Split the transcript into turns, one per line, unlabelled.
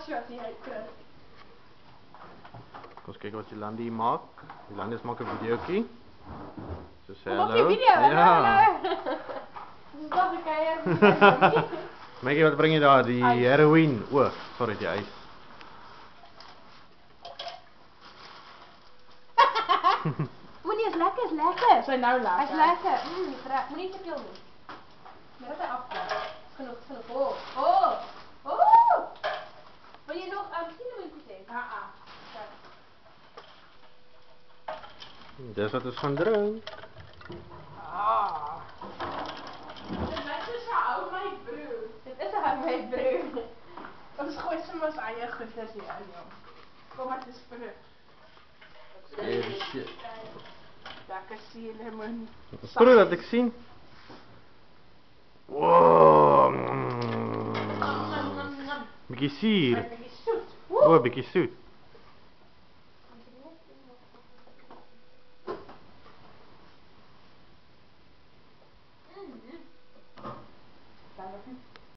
so as jy uitkry.
Kom ons kyk wat Jolandi maak. Jolandi maak 'n videoetjie. So sê
Maak
hallo.
jy video?
Ja.
Dis nog 'n keer.
Maggie, wat bring jy daar? Die heroïne. O, sorry, die ys.
Moenie, is lekker, is lekker.
Sy nou lekker.
Hy's lekker. Moenie te veel doen. Maar dit afkom. Genoeg, genoeg. Wil jy nog cinnamon hê?
Dis wat ons gaan drink.
Dit lyk soos 'n ou my broer.
Dit is 'n ou my broer.
Ons gooi sommer ons eie goeders hier in, jong. Kom maar, dis vir
Shit.
lekker cinnamon.
Proe dat ek sien. Wow. Bietjie suur.
Bietjie soet.
O, bietjie soet.